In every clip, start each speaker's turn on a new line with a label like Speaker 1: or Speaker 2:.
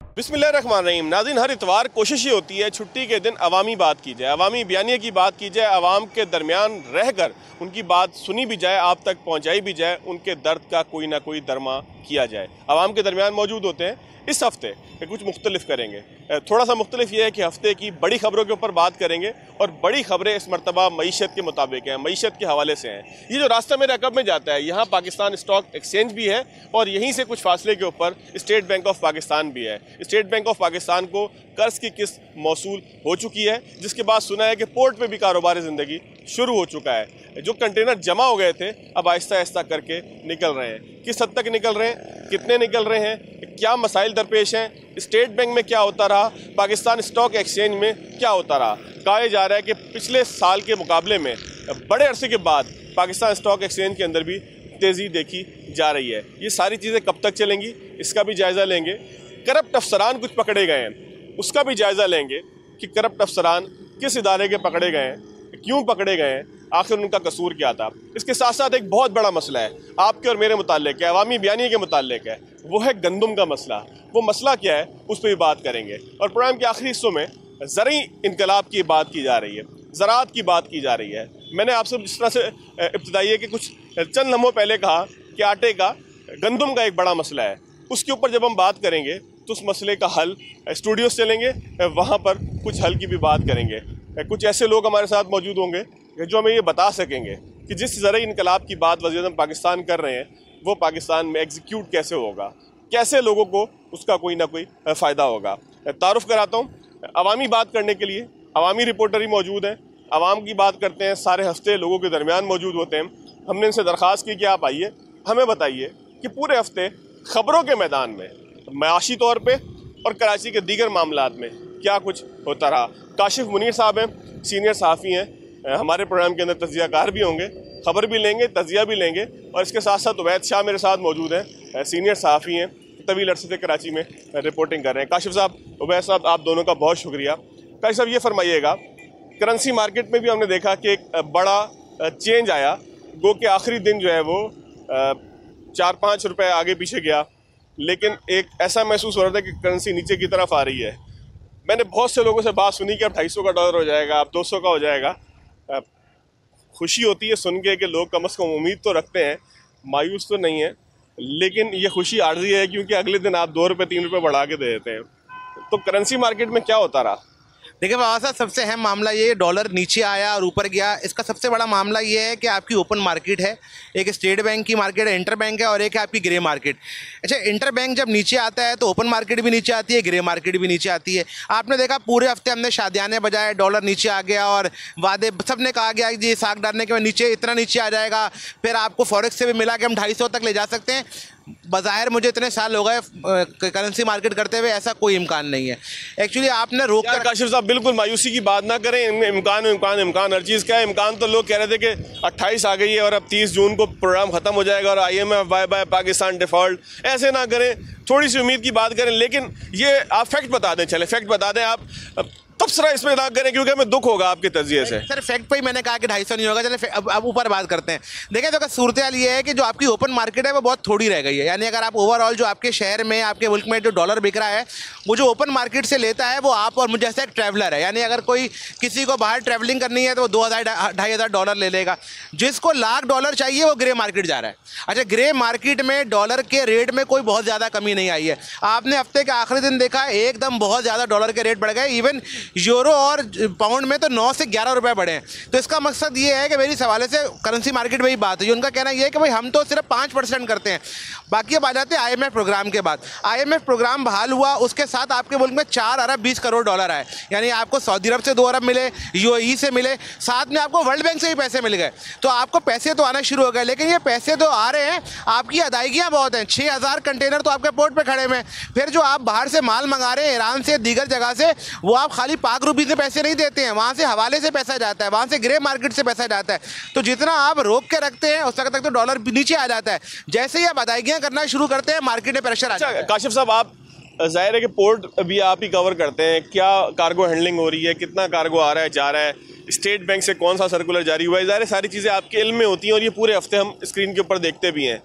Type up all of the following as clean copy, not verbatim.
Speaker 1: बिस्मिल्लाहिर्रहमानिर्रहीम। नाज़रीन, हर इतवार कोशिश ये होती है छुट्टी के दिन अवामी बात की जाए, अवामी बयानिए की बात की जाए, अवाम के दरमियान रहकर उनकी बात सुनी भी जाए, आप तक पहुंचाई भी जाए, उनके दर्द का कोई ना कोई दरमा किया जाए। अवाम के दरमियान मौजूद होते हैं। इस हफ्ते कुछ मुख्तलिफ करेंगे। थोड़ा सा मुख्तलिफ ये है कि हफ्ते की बड़ी खबरों के ऊपर बात करेंगे और बड़ी खबरें इस मरतबा मईशत के मुताबिक हैं, मईशत के हवाले से हैं। ये जो रास्ता मेरे अकब में जाता है, यहाँ पाकिस्तान स्टॉक एक्सचेंज भी है और यहीं से कुछ फासले के ऊपर स्टेट बैंक ऑफ पाकिस्तान भी है। स्टेट बैंक ऑफ पाकिस्तान को कर्ज की किस्त मौसूल हो चुकी है, जिसके बाद सुना है कि पोर्ट पे भी कारोबार ज़िंदगी शुरू हो चुका है। जो कंटेनर जमा हो गए थे अब आहिस्ता आहिस्ता करके निकल रहे हैं। किस हद तक निकल रहे हैं, कितने निकल रहे हैं, क्या मसाइल दरपेश हैं, स्टेट बैंक में क्या होता रहा, पाकिस्तान स्टॉक एक्सचेंज में क्या होता रहा। कहा जा रहा है कि पिछले साल के मुकाबले में बड़े अरसे के बाद पाकिस्तान स्टॉक एक्सचेंज के अंदर भी तेज़ी देखी जा रही है। ये सारी चीज़ें कब तक चलेंगी, इसका भी जायज़ा लेंगे। करप्ट अफसरान कुछ पकड़े गए हैं, उसका भी जायज़ा लेंगे कि करप्ट अफसरान किस इदारे के पकड़े गए हैं, क्यों पकड़े गए हैं, आखिर उनका कसूर क्या था। इसके साथ साथ एक बहुत बड़ा मसला है, आपके और मेरे मुताल्लिक है, अवामी बयानी के मुताल्लिक है, वो है गंदम का मसला। वो मसला क्या है उस पर भी बात करेंगे। और प्रोग्राम के आखिरी हिस्सों में ज़रई इनकलाब की बात की जा रही है, ज़राअत की बात की जा रही है। मैंने आपसे जिस तरह से इब्तिदाई के कुछ चंद लम्हों पहले कहा कि आटे का, गंदम का एक बड़ा मसला है, उसके ऊपर जब हम बात करेंगे तो उस मसले का हल स्टूडियो से चलेंगे, वहाँ पर कुछ हल की भी बात करेंगे। कुछ ऐसे लोग हमारे साथ मौजूद होंगे जो हमें ये बता सकेंगे कि जिस ज़रई इनकलाब की बात वज़ीर-ए-आज़म पाकिस्तान कर रहे हैं वो पाकिस्तान में एग्जीक्यूट कैसे होगा, कैसे लोगों को उसका कोई ना कोई फ़ायदा होगा। तारुफ़ कराता हूँ। अवामी बात करने के लिए अवामी रिपोर्टर ही मौजूद हैं, अवाम की बात करते हैं, सारे हफ्ते लोगों के दरमियान मौजूद होते हैं। हमने इनसे दरख्वास्त की कि आप आइए, हमें बताइए कि पूरे हफ्ते ख़बरों के मैदान में माशी तौर पर और कराची के दीगर मामलात में क्या कुछ होता रहा। काशिफ मुनीर साहब हैं, सीनियर सहाफ़ी हैं, हमारे प्रोग्राम के अंदर तज़ियाकार भी होंगे, ख़बर भी लेंगे, तज़िया भी लेंगे। और इसके साथ साथ उबैद शाह मेरे साथ मौजूद हैं, सीनियर सहाफ़ी हैं, तवील अरसे से कराची में रिपोर्टिंग कर रहे हैं। काशिफ साहब, उबैद साहब, आप दोनों का बहुत शुक्रिया। काशिफ साहब, ये फरमाइएगा, करेंसी मार्केट में भी हमने देखा कि एक बड़ा चेंज आया, गो के आखिरी दिन जो है वो 4-5 रुपये आगे पीछे गया, लेकिन एक ऐसा महसूस हो रहा था कि करेंसी नीचे की तरफ आ रही है। मैंने बहुत से लोगों से बात सुनी कि अब 250 का डॉलर हो जाएगा, अब 200 का हो जाएगा। खुशी होती है सुन के कि लोग कम से कम उम्मीद तो रखते हैं, मायूस तो नहीं है, लेकिन ये खुशी आर्जी है क्योंकि अगले दिन आप 2 रुपये 3 रुपये बढ़ा के दे देते हैं। तो करेंसी मार्केट में क्या होता रहा?
Speaker 2: देखिए बाबा साहब, सबसे अहम मामला ये डॉलर नीचे आया और ऊपर गया, इसका सबसे बड़ा मामला ये है कि आपकी ओपन मार्केट है, एक स्टेट बैंक की मार्केट है, इंटर बैंक है, और एक है आपकी ग्रे मार्केट। अच्छा, इंटर बैंक जब नीचे आता है तो ओपन मार्केट भी नीचे आती है, ग्रे मार्केट भी नीचे आती है। आपने देखा पूरे हफ्ते हमने शादियाने बजाए, डॉलर नीचे आ गया और वादे सब ने कहा गया कि ये साख डालने के बाद नीचे इतना नीचे आ जाएगा। फिर आपको फॉरेक्स से भी मिला कि हम 250 तक ले जा सकते हैं। बज़ाहिर मुझे इतने साल हो गए करेंसी मार्केट करते हुए, ऐसा कोई इम्कान नहीं है। एक्चुअली आपने रोक कर,
Speaker 1: काशिफ साहब, बिल्कुल मायूसी की बात ना करें। इम्कान इम्कान इम्कान हर चीज़ का है। इम्कान तो लोग कह रहे थे कि 28 आ गई है और अब 30 जून को प्रोग्राम ख़त्म हो जाएगा और IMF bye bye Pakistan default. ऐसे ना करें, थोड़ी सी उम्मीद की बात करें। लेकिन ये आप फैक्ट बता दें, चले फैक्ट बता दें आप, तबसरा इसमें ना करें क्योंकि हमें दुख होगा आपके तज़िये से।
Speaker 2: सर फैक्ट पे ही मैंने कहा कि 250 नहीं होगा। चले अब ऊपर बात करते हैं। देखिए तो सूरत हाल ये है कि जो आपकी ओपन मार्केट है वो बहुत थोड़ी रह गई है। यानी अगर आप ओवरऑल जो आपके शहर में, आपके मुल्क में जो डॉलर बिक रहा है, वो जो ओपन मार्केट से लेता है वो आप और मुझे जैसे एक ट्रैवलर है। यानी अगर कोई किसी को बाहर ट्रैवलिंग करनी है तो वो 2000-2500 डॉलर ले लेगा। जिसको $1,00,000 चाहिए वो ग्रे मार्केट जा रहा है। अच्छा, ग्रे मार्केट में डॉलर के रेट में कोई बहुत ज़्यादा कमी नहीं आई है। आपने हफ्ते के आखिरी दिन देखा एकदम बहुत ज़्यादा डॉलर के रेट बढ़ गए। इवन यूरो और पाउंड में तो 9 से 11 रुपए बढ़े हैं। तो इसका मकसद ये है कि मेरी सवाले से करेंसी मार्केट में ही बात हुई। उनका कहना ये है कि भाई हम तो सिर्फ 5% करते हैं। बाकी अब आ जाते हैं IMF प्रोग्राम के बाद। IMF प्रोग्राम बहाल हुआ, उसके साथ आपके मुल्क में 4 अरब 20 करोड़ डॉलर आए। यानी आपको सऊदी अरब से 2 अरब मिले, UAE से मिले, साथ में आपको वर्ल्ड बैंक से भी पैसे मिल गए। तो आपको पैसे तो आना शुरू हो गए, लेकिन ये पैसे तो आ रहे हैं, आपकी अदायगियाँ बहुत हैं। 6000 कंटेनर तो आपके पोर्ट पर खड़े हुए हैं। फिर जो आप बाहर से माल मंगा रहे हैं, ईरान से, दीगर जगह से, वो आप खाली पाक रुपये से पैसे नहीं देते हैं, वहाँ से हवाले से पैसा जाता है, वहाँ से ग्रे मार्केट से पैसा जाता है। तो जितना आप रोक के रखते हैं उस वक्त तक तो डॉलर नीचे आ जाता है। जैसे ही आप अदायगियाँ करना शुरू करते हैं मार्केट में प्रेशर आ जाता है।
Speaker 1: काशिफ साहब, आप ज़ाहिर है कि पोर्ट भी आप ही कवर करते हैं, क्या कार्गो हैंडलिंग हो रही है, कितना कार्गो आ रहा है, जा रहा है, स्टेट बैंक से कौन सा सर्कुलर जारी हुआ है, ज़ाहिर सारी चीज़ें आपके इल्म में होती हैं और ये पूरे हफ्ते हम स्क्रीन के ऊपर देखते भी हैं।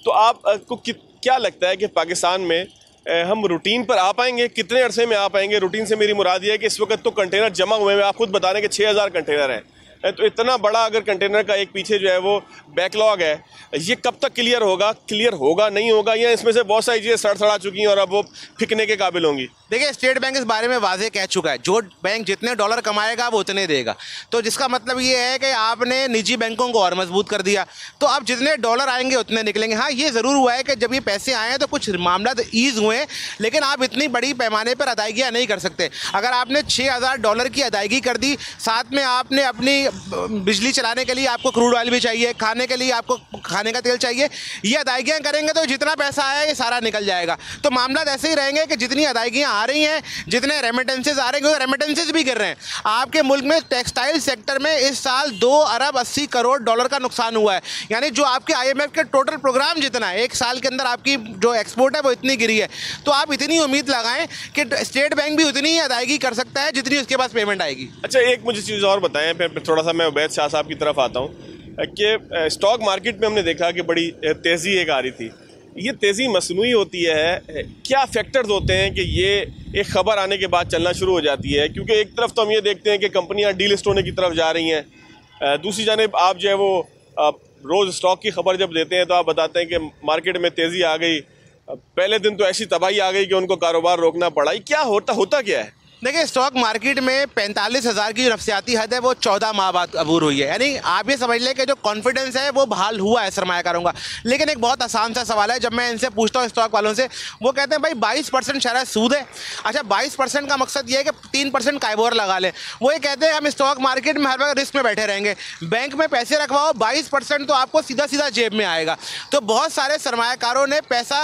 Speaker 1: तो आपको क्या लगता है कि पाकिस्तान में हम रूटीन पर आ पाएंगे? कितने अरसे में आ पाएंगे? रूटीन से मेरी मुराद ये है कि इस वक्त तो कंटेनर जमा हुए हैं, आप खुद बता रहे हैं कि 6000 कंटेनर हैं। तो इतना बड़ा अगर कंटेनर का एक पीछे जो है वो बैकलॉग है, ये कब तक क्लियर होगा? क्लियर होगा, नहीं होगा, या इसमें से बहुत सारी चीज़ें सड़ चुकी हैं और अब वो फिकने के काबिल होंगी?
Speaker 2: देखिए, स्टेट बैंक इस बारे में वाजे कह चुका है, जो बैंक जितने डॉलर कमाएगा वो उतने देगा। तो जिसका मतलब ये है कि आपने निजी बैंकों को और मजबूत कर दिया, तो अब जितने डॉलर आएंगे उतने निकलेंगे। हाँ, ये ज़रूर हुआ है कि जब ये पैसे आए हैं तो कुछ मामला तो ईज हुए हैं, लेकिन आप इतनी बड़ी पैमाने पर अदायगियाँ नहीं कर सकते। अगर आपने $6000 की अदायगी कर दी, साथ में आपने अपनी बिजली चलाने के लिए आपको क्रूड ऑयल भी चाहिए, खाने के लिए आपको खाने का तेल चाहिए, ये अदायगियाँ करेंगे तो जितना पैसा आया ये सारा निकल जाएगा। तो मामला ऐसे ही रहेंगे कि जितनी अदायगियाँ आ रही हैं, जितने रेमिटेंसेज आ रहे हैं, क्योंकि रेमिटेंसेज भी गिर रहे हैं। आपके मुल्क में टेक्सटाइल सेक्टर में इस साल $2 अरब 80 करोड़ का नुकसान हुआ है। यानी जो आपके IMF के टोटल प्रोग्राम जितना है, एक साल के अंदर आपकी जो एक्सपोर्ट है वो इतनी गिरी है। तो आप इतनी उम्मीद लगाएं कि स्टेट बैंक भी उतनी ही अदायगी कर सकता है जितनी उसके पास पेमेंट आएगी।
Speaker 1: अच्छा, एक मुझे चीज़ और बताएं, फिर थोड़ा सा मैं उबैद शाह साहब की तरफ आता हूँ कि स्टॉक मार्केट में हमने देखा कि बड़ी तेज़ी एक आ रही थी। ये तेज़ी मसनूई होती है? क्या फैक्टर्स होते हैं कि ये एक ख़बर आने के बाद चलना शुरू हो जाती है? क्योंकि एक तरफ तो हम ये देखते हैं कि कंपनियां डीलिस्ट होने की तरफ जा रही हैं, दूसरी जानिब आप जो है वो रोज़ स्टॉक की खबर जब देते हैं तो आप बताते हैं कि मार्केट में तेज़ी आ गई, पहले दिन तो ऐसी तबाही आ गई कि उनको कारोबार रोकना पड़ा। क्या होता क्या है?
Speaker 2: देखिए, स्टॉक मार्केट में 45,000 की जो नफसियाती हद है वो 14 माह बाद अबूर हुई है। यानी आप ये समझ लें कि जो कॉन्फिडेंस है वो बहाल हुआ है सरमायाकारों का। लेकिन एक बहुत आसान सा सवाल है, जब मैं इनसे पूछता हूँ स्टॉक वालों से, वो कहते हैं भाई 22% शायद सूद है। अच्छा, 22% का मकसद ये है कि 3% काइबोर लगा लें। वो ये कहते हैं हम स्टॉक मार्केट में हर वक्त रिस्क में बैठे रहेंगे। बैंक में पैसे रखवाओ, 22% तो आपको सीधा सीधा जेब में आएगा। तो बहुत सारे सरमायाकारों ने पैसा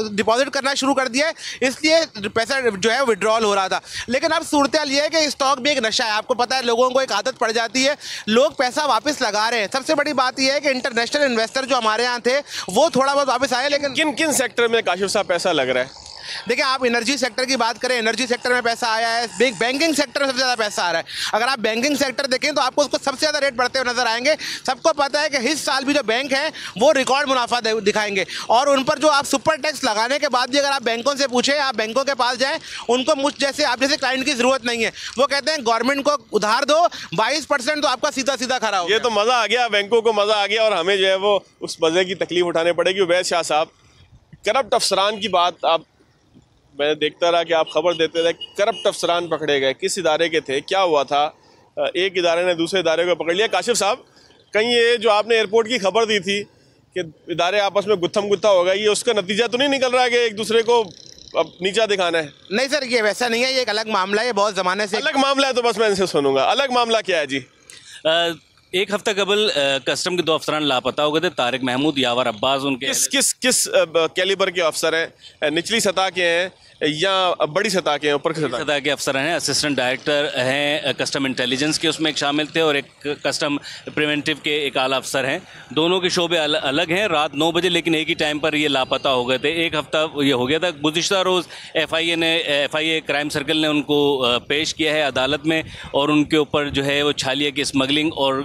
Speaker 2: डिपॉजिट करना शुरू कर दिया है, इसलिए पैसा जो है विड्रॉल हो रहा था। लेकिन अब सूरत ये है कि स्टॉक भी एक नशा है। आपको पता है, लोगों को एक आदत पड़ जाती है, लोग पैसा वापस लगा रहे हैं। सबसे बड़ी बात यह है कि इंटरनेशनल इन्वेस्टर जो हमारे यहाँ थे वो थोड़ा बहुत वापस आए। लेकिन
Speaker 1: किन किन सेक्टर में काशिफ साहब पैसा लग रहा है?
Speaker 2: देखिए, आप एनर्जी सेक्टर की बात करें, एनर्जी सेक्टर में पैसा आया है। बैंकिंग सेक्टर में सबसे ज़्यादा पैसा आ रहा है। अगर आप बैंकिंग सेक्टर देखें तो आपको उसको सबसे ज़्यादा रेट बढ़ते हुए नजर आएंगे। सबको पता है कि इस साल भी जो बैंक हैं वो रिकॉर्ड मुनाफा दिखाएंगे, और उन पर जो आप सुपर टैक्स लगाने के बाद भी अगर आप बैंकों से पूछें, आप बैंकों के पास जाएँ, उनको मुझ जैसे आप जैसे क्लाइंट की ज़रूरत नहीं है। वो कहते हैं गवर्नमेंट को उधार दो, 22% तो आपका सीधा सीधा खरा हो।
Speaker 1: ये तो मज़ा आ गया, बैंकों को मज़ा आ गया, और हमें जो है वो उस मज़े की तकलीफ उठाने पड़ेगी। उबैद शाह साहब, करप्ट अफसरान की बात आप, मैं देखता रहा कि आप खबर देते रहे, करप्ट अफसरान पकड़े गए, किस इदारे के थे, क्या हुआ था? एक इदारे ने दूसरे इदारे को पकड़ लिया। काशिफ साहब, कहीं ये जो आपने एयरपोर्ट की खबर दी थी कि इदारे आपस में गुत्थम गुत्था हो गया, ये उसका नतीजा तो नहीं निकल रहा है कि एक दूसरे को अब नीचा दिखाना है?
Speaker 2: नहीं सर, ये वैसा नहीं है, ये एक अलग मामला है, बहुत ज़माने से
Speaker 1: अलग मामला है। तो बस मैं इनसे सुनूंगा, अलग मामला क्या है जी?
Speaker 3: एक हफ्ता कबल कस्टम के 2 अफसरान लापता हो गए थे, तारिक महमूद, यावर अब्बास। उनके
Speaker 1: किस कैलिबर के अफसर हैं? निचली सतह के हैं या बड़ी सतह के हैं, ऊपर की
Speaker 3: सतह के अफसर हैं? असिस्टेंट डायरेक्टर हैं कस्टम इंटेलिजेंस के, उसमें एक शामिल थे, और एक कस्टम प्रिवेंटिव के एक आला अफसर हैं। दोनों के शोबे अलग हैं। रात 9 बजे लेकिन एक ही टाइम पर ये लापता हो गए थे। एक हफ्ता ये हो गया था। गुज़िश्ता रोज़ FIA क्राइम सर्कल ने उनको पेश किया है अदालत में, और उनके ऊपर जो है वो छालिया की स्मगलिंग और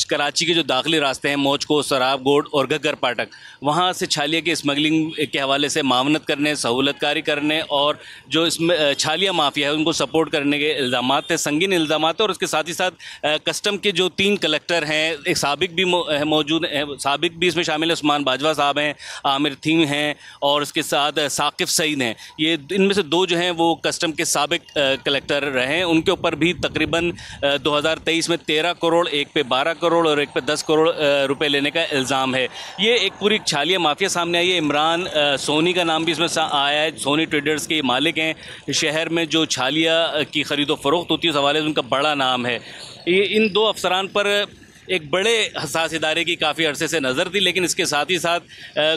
Speaker 3: कराची के जो दाखिली रास्ते हैं, मौजको, सराब गोड और घग्गर पाटक, वहाँ से छालिया की स्मगलिंग के हवाले से मावनत करने, सहूलतकारी करने और जो इसमें छालिया माफिया है उनको सपोर्ट करने के इल्ज़ाम थे, संगीन इल्ज़ाम। और उसके साथ ही साथ कस्टम के जो 3 कलेक्टर हैं, एक साबिक भी मौजूद है, साबिक भी इसमें शामिल है, उस्मान बाजवा साहब हैं, आमिर थीम हैं, और उसके साथ साकिब सईद हैं। ये इनमें से 2 जो हैं वो कस्टम के साबिक कलेक्टर रहे हैं। उनके ऊपर भी तकरीबन 2023 में 13 करोड़, एक पे 12 करोड़ और एक पे 10 करोड़ रुपए लेने का इल्ज़ाम है। ये एक पूरी छालिया माफिया सामने आई है। इमरान सोनी का नाम भी इसमें आया है। सोनी ट्रेडर्स के मालिक हैं। शहर में जो छालिया की ख़रीदो फरोख्त होती है उस हवाले से उनका बड़ा नाम है। ये इन 2 अफसरान पर एक बड़े हसास इदारे की काफ़ी अरसे से नज़र थी, लेकिन इसके साथ ही साथ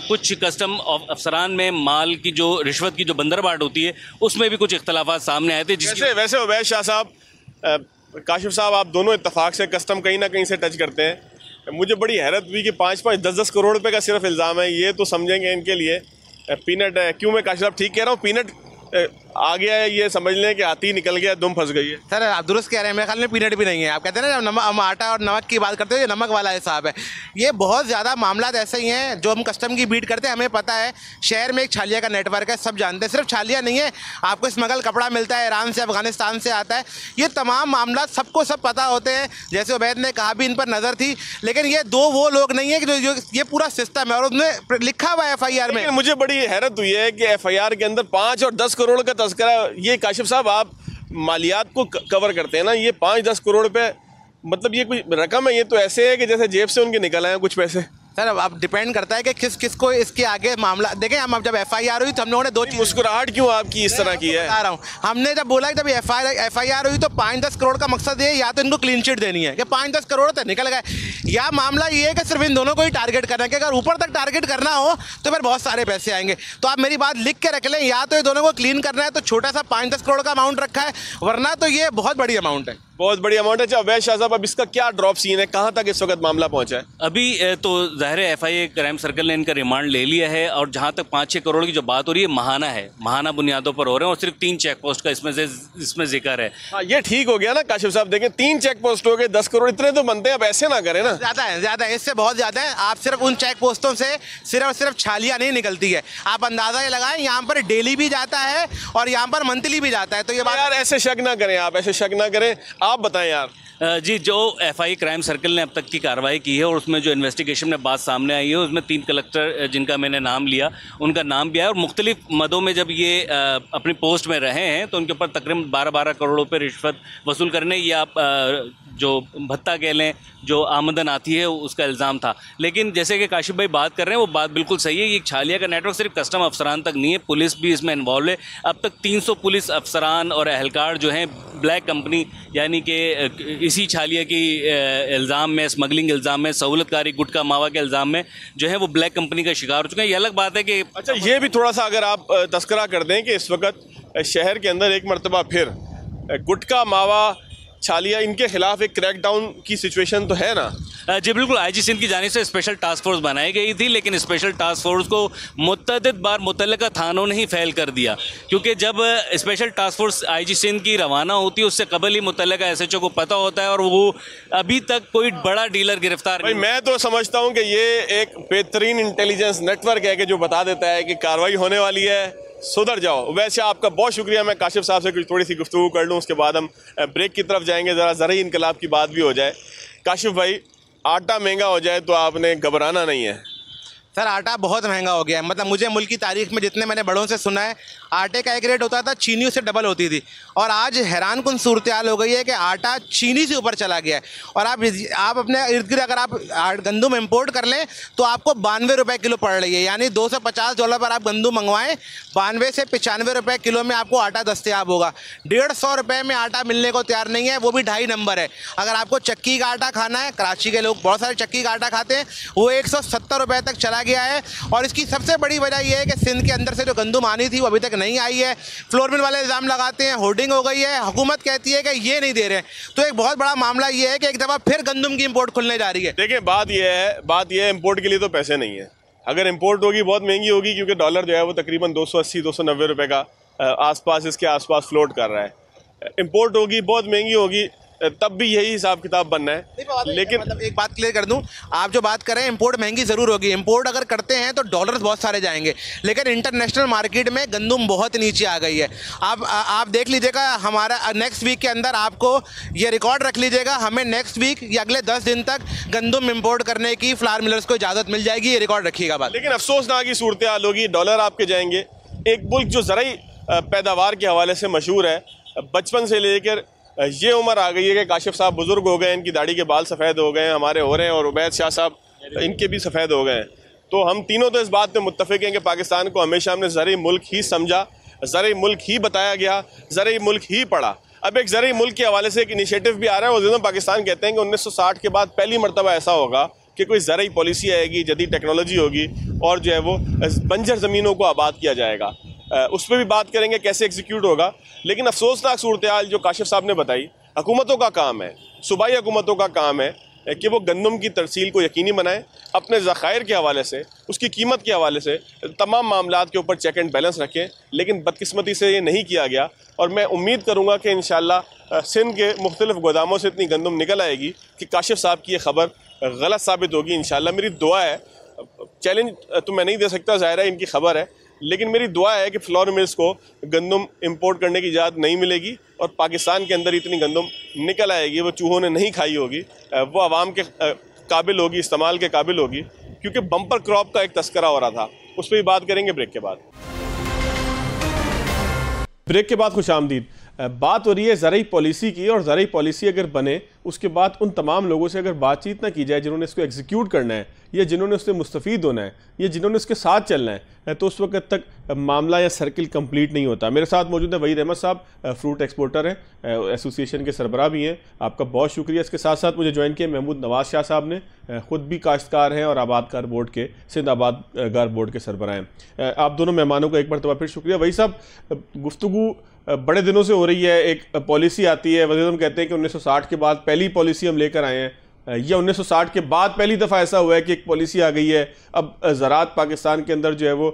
Speaker 3: कुछ कस्टम अफसरान में माल की जो रिश्वत की जो बंदरबाट होती है उसमें भी कुछ इख्तलाफात सामने आए थे।
Speaker 1: वैसे उबैद शाह साहब, काशिफ साहब, आप दोनों इत्तफाक से कस्टम कहीं ना कहीं से टच करते हैं। मुझे बड़ी हैरत हुई कि 5-5, 10-10 करोड़ रुपए का सिर्फ इल्ज़ाम है। ये तो समझेंगे इनके लिए पीनट है। क्यों मैं काशिफ साहब ठीक कह रहा हूँ? पीनट आ गया है, ये समझ लें कि हाथी निकल गया, दुम फंस गई है।
Speaker 2: सर आप दुरुस्त कह रहे हैं, मेरे ख्याल में पीनट भी नहीं है। आप कहते हैं ना जब नमक, हम आटा और नमक की बात करते हैं, ये नमक वाला हिसाब है। ये बहुत ज़्यादा मामला ऐसे ही हैं जो हम कस्टम की बीट करते हैं। हमें पता है शहर में एक छालिया का नेटवर्क है, सब जानते हैं। सिर्फ छालिया नहीं है, आपको स्मगल कपड़ा मिलता है, ईरान से अफगानिस्तान से आता है। ये तमाम मामला सबको सब पता होते हैं। जैसे उबैद ने कहा भी इन पर नज़र थी, लेकिन ये दो वो लोग नहीं है कि जो ये पूरा सिस्टम है और उसने लिखा हुआ है FIR में।
Speaker 1: मुझे बड़ी हैरत हुई है कि FIR के अंदर 5 और 10 करोड़ का तस्करा। ये काशिफ साहब, आप मालियात को कवर करते हैं ना, ये 5-10 करोड़ पे मतलब ये कोई रकम है? ये तो ऐसे है कि जैसे जेब से उनके निकल आए कुछ पैसे।
Speaker 2: सर अब डिपेंड करता है कि किस को इसके आगे मामला देखें। हम अब जब FIR हुई तो हम लोगों ने दो चीज़,
Speaker 1: मुस्कुराहट क्यों आपकी इस तरह की है?
Speaker 2: बता रहा हूँ, हमने जब बोला कि जब FIR हुई तो 5-10 करोड़ का मकसद ये, या तो इनको क्लीन चिट देनी है कि 5-10 करोड़ तो निकल गए, या मामला ये है कि सिर्फ इन दोनों को ही टारगेट करना है कि अगर ऊपर तक टारगेट करना हो तो फिर बहुत सारे पैसे आएंगे। तो आप मेरी बात लिख के रख लें, या तो ये दोनों को क्लीन करना है तो छोटा सा 5-10 करोड़ का अमाउंट रखा है, वरना तो ये बहुत बड़ी अमाउंट है,
Speaker 1: बहुत बड़ी अमाउंट है। अच्छा अवैध शाह साहब, अब इसका क्या ड्रॉप सीन है, कहाँ तक इस वक्त मामला पहुंचा है?
Speaker 3: अभी तो ज़ाहिर है FIA क्राइम सर्कल ने इनका रिमांड ले लिया है, और जहाँ तक 5-6 करोड़ की जो बात हो रही है, महाना है, महाना बुनियादों पर हो रहे हैं, और सिर्फ 3 चेक पोस्ट का इसमें जिक्र है।
Speaker 1: हाँ, ये ठीक हो गया ना काशिफ साहब? देखें 3 चेक पोस्ट हो गए, 10 करोड़ इतने तो बनते हैं। अब ऐसे ना करें ना,
Speaker 2: ज़्यादा है, इससे बहुत ज़्यादा है। आप सिर्फ उन चेक पोस्टों से सिर्फ छालियाँ नहीं निकलती है। आप अंदाज़ा ये लगाएं, यहाँ पर डेली भी जाता है और यहाँ पर मंथली भी जाता है। तो ये बात
Speaker 1: यार ऐसे शक ना करें, आप ऐसे शक ना करें। आप बताएं यार।
Speaker 3: जी, जो FI क्राइम सर्कल ने अब तक की कार्रवाई की है और उसमें जो इन्वेस्टिगेशन में बात सामने आई है, उसमें 3 कलेक्टर जिनका मैंने नाम लिया, उनका नाम भी आया, और मुख्तलिफ मदों में जब ये अपनी पोस्ट में रहे हैं तो उनके ऊपर तकरीबन 12-12 करोड़ रुपये रिश्वत वसूल करने या जो भत्ता कह लें, जो आमदन आती है, उसका इल्ज़ाम था। लेकिन जैसे कि काशिफ भाई बात कर रहे हैं, वो बात बिल्कुल सही है। ये छालिया का नेटवर्क सिर्फ कस्टम अफसरान तक नहीं है, पुलिस भी इसमें इन्वॉल्व है। अब तक 300 पुलिस अफसरान और एहलकार जो हैं ब्लैक कंपनी यानी कि इसी छालिया की इल्ज़ाम में, स्मगलिंग इल्ज़ाम में, सहूलतकारी गुटखा मावा के इल्ज़ाम में जो है वो ब्लैक कंपनी का शिकार हो चुके हैं। ये अलग बात है कि
Speaker 1: अच्छा ये भी थोड़ा सा अगर आप तस्करा कर दें कि इस वक्त शहर के अंदर एक मरतबा फिर गुटखा मावा छालिया इनके खिलाफ एक क्रैकडाउन की सिचुएशन तो है ना?
Speaker 3: जी बिल्कुल, IG सिंध की जानिब से स्पेशल टास्क फोर्स बनाई गई थी, लेकिन स्पेशल टास्क फोर्स को मुतअद्दिद बार मुतल्लिका थानों ने ही फेल कर दिया, क्योंकि जब special task force IG Sindh की रवाना होती है उससे कबल ही मुतल्लिका SHO को पता होता है, और वो अभी तक कोई बड़ा डीलर गिरफ्तार
Speaker 1: भाई मैं तो समझता हूँ कि ये एक बेहतरीन इंटेलिजेंस नेटवर्क है कि जो बता देता है कि कार्रवाई होने वाली है, सुधर जाओ। वैसे आपका बहुत शुक्रिया। मैं काशिफ साहब से कुछ थोड़ी सी गुफ्तगू कर लूँ, उसके बाद हम ब्रेक की तरफ जाएंगे, ज़रा इनकलाब की बात भी हो जाए। काशिफ भाई, आटा महंगा हो जाए तो आपने घबराना नहीं है।
Speaker 2: सर आटा बहुत महंगा हो गया है। मतलब मुझे मुल्क की तारीख में जितने मैंने बड़ों से सुना है, आटे का एक रेट होता था, चीनी उससे डबल होती थी, और आज हैरान कुन सूरत हाल हो गई है कि आटा चीनी से ऊपर चला गया है। और आप अपने इर्द गिर्द अगर आप गंदम इंपोर्ट कर लें तो आपको 92 रुपये किलो पड़ रही है, यानी $250 पर आप गंदम मंगवाएं, 92 से 95 रुपये किलो में आपको आटा दस्तयाब होगा। 150 रुपये में आटा मिलने को तैयार नहीं है, वो भी 2.5 नंबर है। अगर आपको चक्की का आटा खाना है, कराची के लोग बहुत सारे चक्की का आटा खाते हैं, वो 170 रुपये तक चला गया है। और इसकी सबसे बड़ी वजह यह है कि सिंध के अंदर से जो गंदम आनी थी वो अभी तक नहीं आई है। फ्लोर मिल वाले इल्ज़ाम लगाते हैं, होर्डिंग हो गई है, हुकूमत कहती है कि ये नहीं दे रहे हैं। तो एक बहुत बड़ा मामला ये है कि एक दफ़ा फिर गंदम की इंपोर्ट खुलने जा रही है।
Speaker 1: देखिए बात यह है इंपोर्ट के लिए तो पैसे नहीं है। अगर इंपोर्ट होगी बहुत महंगी होगी, क्योंकि डॉलर जो है वो तकरीबन 280-290 रुपये का आसपास इसके आसपास फ्लोट कर रहा है। इंपोर्ट होगी बहुत महंगी होगी, तब भी यही हिसाब किताब बनना है। लेकिन
Speaker 2: मतलब एक बात क्लियर कर दूं, आप जो बात कर रहे हैं इंपोर्ट महंगी ज़रूर होगी, इंपोर्ट अगर करते हैं तो डॉलर्स बहुत सारे जाएंगे, लेकिन इंटरनेशनल मार्केट में गंदम बहुत नीचे आ गई है। आप देख लीजिएगा, हमारा नेक्स्ट वीक के अंदर आपको ये रिकॉर्ड रख लीजिएगा, हमें नेक्स्ट वीक या अगले 10 दिन तक गंदम इंपोर्ट करने की फ्लावर मिलर्स को इजाज़त मिल जाएगी, ये रिकॉर्ड रखिएगा बात।
Speaker 1: लेकिन अफसोसनाक सूरत हाल होगी, डॉलर आपके जाएंगे। एक मुल्क जो ज़राई पैदावार के हवाले से मशहूर है, बचपन से लेकर ये उम्र आ गई है कि काशिफ साहब बुजुर्ग हो गए, इनकी दाढ़ी के बाल सफ़ेद हो गए, हमारे हो रहे हैं, और उबैद शाह साहब इनके भी सफ़ेद हो गए हैं। तो हम तीनों तो इस बात पे मुत्तफ़िक हैं कि पाकिस्तान को हमेशा हमने ज़रई मुल्क ही समझा, ज़रई मुल्क ही बताया गया, ज़रई मुल्क ही पढ़ा। अब एक ज़रई मुल्क के हवाले से एक इनिशिएटिव भी आ रहा है। वज़ीर पाकिस्तान कहते हैं कि 1960 के बाद पहली मरतबा ऐसा होगा कि कोई ज़रई पॉलिसी आएगी, जदीद टेक्नोलॉजी होगी, और जो है वो बंजर ज़मीनों को आबाद किया जाएगा। उस पर भी बात करेंगे कैसे एग्जीक्यूट होगा। लेकिन अफसोसनाक सूरत हाल जो काशिफ साहब ने बताई, हुकूमतों का काम है, सूबाई हुकूमतों का काम है कि वो गंदम की तरसील को यकीनी बनाएं। अपने ज़खायर के हवाले से, उसकी कीमत के हवाले से तमाम मामलात के ऊपर चेक एंड बैलेंस रखें। लेकिन बदकिस्मती से ये नहीं किया गया और मैं उम्मीद करूँगा कि इंशाअल्लाह सिंध के मुख्तलिफ गोदामों से इतनी गंदम निकल आएगी कि काशिफ साहब की ये ख़बर गलत साबित होगी इंशाअल्लाह। मेरी दुआ है, चैलेंज तो मैं नहीं दे सकता, ज़ाहिर है इनकी खबर है, लेकिन मेरी दुआ है कि फ्लोर मिल्स को गंदम इंपोर्ट करने की इजाज़त नहीं मिलेगी और पाकिस्तान के अंदर इतनी गंदम निकल आएगी, वो चूहों ने नहीं खाई होगी, वो आवाम के काबिल होगी, इस्तेमाल के काबिल होगी। क्योंकि बम्पर क्रॉप का एक तस्करा हो रहा था, उस पर भी बात करेंगे ब्रेक के बाद। ब्रेक के बाद खुश आमदीद। बात हो रही है ज़राई पॉलिसी की, और ज़राई पॉलिसी अगर बने उसके बाद उन तमाम लोगों से अगर बातचीत ना की जाए जिन्होंने इसको एग्जीक्यूट करना है या जिन्होंने उससे मुस्तफ़ीद होना है या जिन्होंने उसके साथ चलना है, तो उस वक्त तक मामला या सर्किल कंप्लीट नहीं होता। मेरे साथ मौजूद है वहीद अहमद साहब, फ्रूट एक्सपोर्टर हैं, एसोसिएशन के सरबराह भी हैं, आपका बहुत शुक्रिया। इसके साथ साथ मुझे ज्वाइन किया महमूद नवाज शाह साहब ने, ख़ुद भी काश्तकार हैं और आबादकार बोर्ड के, सिंध आबादगार बोर्ड के सरबराह हैं। आप दोनों मेहमानों का एक मरतबा फिर शुक्रिया। वही साहब, गुफ्तगू बड़े दिनों से हो रही है, एक पॉलिसी आती है, वज़ीर आज़म कहते हैं कि 1960 के बाद पहली पॉलिसी हम लेकर आए हैं, या 1960 के बाद पहली दफ़ा ऐसा हुआ है कि एक पॉलिसी आ गई है। अब ज़राअत पाकिस्तान के अंदर जो है वो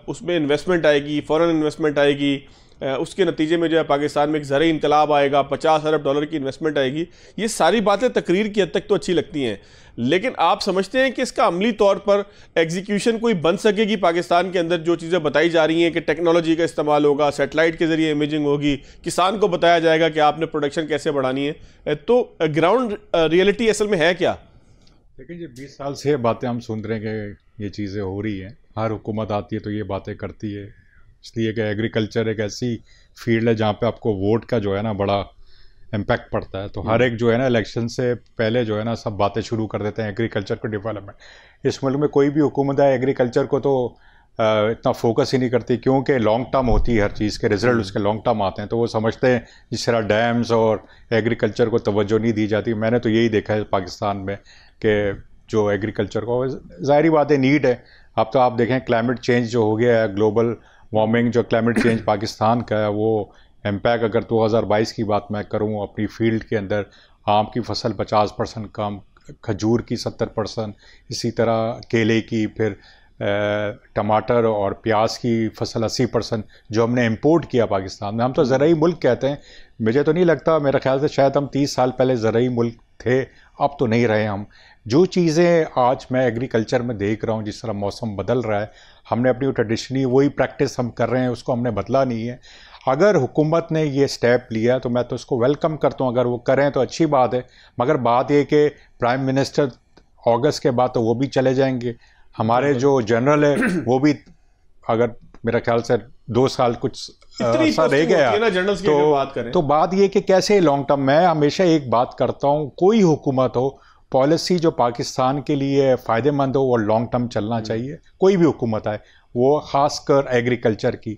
Speaker 1: उसमें इन्वेस्टमेंट आएगी, फ़ॉरेन इन्वेस्टमेंट आएगी, उसके नतीजे में जो है पाकिस्तान में एक ज़राई इनकलाब आएगा, 50 अरब डॉलर की इन्वेस्टमेंट आएगी। ये सारी बातें तकरीर की हद तक तो अच्छी लगती हैं, लेकिन आप समझते हैं कि इसका अमली तौर पर एग्जीक्यूशन कोई बन सकेगी? पाकिस्तान के अंदर जो चीज़ें बताई जा रही हैं कि टेक्नोलॉजी का इस्तेमाल होगा, सैटेलाइट के ज़रिए इमेजिंग होगी, किसान को बताया जाएगा कि आपने प्रोडक्शन कैसे बढ़ानी है, तो ग्राउंड रियलिटी असल में है क्या?
Speaker 4: देखिए जी, 20 साल से बातें हम सुन रहे हैं कि ये चीज़ें हो रही हैं, हर हुकूमत आती है तो ये बातें करती है, इसलिए कि एग्रीकल्चर एक ऐसी फील्ड है जहाँ पे आपको वोट का जो है ना बड़ा इम्पैक्ट पड़ता है। तो हर एक जो है ना इलेक्शन से पहले जो है ना सब बातें शुरू कर देते हैं एग्रीकल्चर को डेवलपमेंट। इस मुल्क में कोई भी हुकूमत है एग्रीकल्चर को तो इतना फोकस ही नहीं करती, क्योंकि लॉन्ग टर्म होती है हर चीज़ के, रिजल्ट उसके लॉन्ग टर्म आते हैं, तो वो समझते हैं जिस तरह डैम्स और एग्रीकल्चर को तवज्जो नहीं दी जाती। मैंने तो यही देखा है पाकिस्तान में कि जो एग्रीकल्चर को, ज़ाहिर बात है नीड है। अब तो आप देखें क्लाइमेट चेंज जो हो गया है, ग्लोबल वार्मिंग, जो क्लाइमेट चेंज पाकिस्तान का है, वो इम्पैक्ट अगर 2022 की बात मैं करूं, अपनी फील्ड के अंदर आम की फसल 50% कम, खजूर की 70%, इसी तरह केले की, फिर टमाटर और प्याज की फसल 80% जो हमने इंपोर्ट किया पाकिस्तान में। हम तो ज़राई मुल्क कहते हैं, मुझे तो नहीं लगता, मेरे ख्याल से शायद हम 30 साल पहले ज़राई मुल्क थे, अब तो नहीं रहे हम। जो चीज़ें आज मैं एग्रीकल्चर में देख रहा हूँ, जिस तरह मौसम बदल रहा है, हमने अपनी ट्रेडिशनली वही प्रैक्टिस हम कर रहे हैं, उसको हमने बदला नहीं है। अगर हुकूमत ने ये स्टेप लिया तो मैं तो इसको वेलकम करता हूँ, अगर वो करें तो अच्छी बात है। मगर बात ये कि प्राइम मिनिस्टर अगस्त के बाद तो वो भी चले जाएंगे, हमारे जो जनरल है वो भी, अगर मेरा ख्याल से 2 साल कुछ ऐसा रह गया तो बात ये कि कैसे लॉन्ग टर्म। मैं हमेशा एक बात करता हूँ, कोई हुकूमत हो, पॉलिसी जो पाकिस्तान के लिए फ़ायदेमंद हो वो लॉन्ग टर्म चलना चाहिए। कोई भी हुकूमत आए, वो ख़ासकर एग्रीकल्चर की।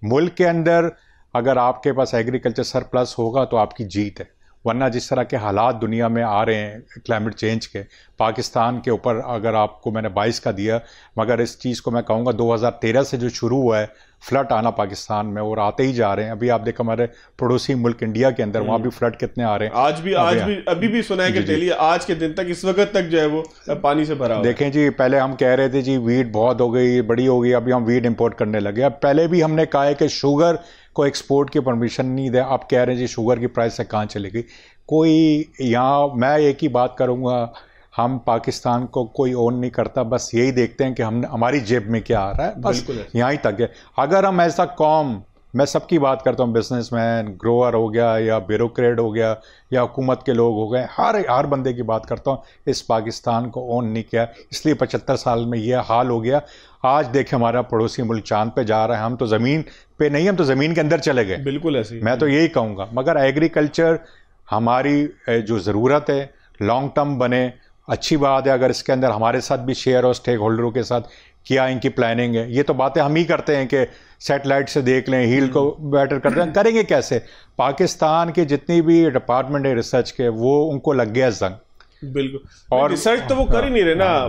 Speaker 4: मुल्क के अंदर अगर आपके पास एग्रीकल्चर सरप्लस होगा तो आपकी जीत है, वरना जिस तरह के हालात दुनिया में आ रहे हैं क्लाइमेट चेंज के, पाकिस्तान के ऊपर अगर आपको मैंने 22 का दिया, मगर इस चीज़ को मैं कहूँगा 2013 से जो शुरू हुआ है फ्लड आना पाकिस्तान में, और आते ही जा रहे हैं। अभी आप देखो हमारे पड़ोसी मुल्क इंडिया के अंदर, वहाँ भी फ्लड कितने आ रहे हैं।
Speaker 1: अभी भी सुना है कि दिल्ली आज के दिन तक, इस वक्त तक जो है वो पानी से भरा हुआ है।
Speaker 4: देखें जी, पहले हम कह रहे थे जी वीट बहुत हो गई, बड़ी हो गई, अभी हम वीट इंपोर्ट करने लगे। अब पहले भी हमने कहा है कि शुगर को एक्सपोर्ट की परमिशन नहीं दे, आप कह रहे हैं जी शुगर की प्राइस से कहाँ चलेगी। कोई यहाँ, मैं एक ही बात करूँगा, हम पाकिस्तान को कोई ओन नहीं करता, बस यही देखते हैं कि हम हमारी जेब में क्या आ रहा है, बस यहाँ ही तक है। अगर हम ऐसा कौम, मैं सबकी बात करता हूँ, बिजनेसमैन, ग्रोअर हो गया या ब्यूरोक्रेट हो गया या हुकूमत के लोग हो गए, हर बंदे की बात करता हूँ, इस पाकिस्तान को ओन नहीं किया, इसलिए 75 साल में ये हाल हो गया। आज देखें हमारा पड़ोसी मुल्क चांद पे जा रहा है, हम तो ज़मीन पे नहीं, हम तो ज़मीन के अंदर चले गए।
Speaker 1: बिल्कुल ऐसे,
Speaker 4: मैं तो यही कहूँगा। मगर एग्रीकल्चर हमारी जो ज़रूरत है, लॉन्ग टर्म बने, अच्छी बात है। अगर इसके अंदर हमारे साथ भी शेयर और स्टेक होल्डरों के साथ क्या इनकी प्लानिंग है, ये तो बातें हम ही करते हैं कि सैटेलाइट से देख लें, हील को बेटर करते हैं, करेंगे कैसे? पाकिस्तान के जितनी भी डिपार्टमेंट है रिसर्च के, वो उनको लग गया जंग।
Speaker 1: बिल्कुल, और रिसर्च तो वो कर ही नहीं रहे ना।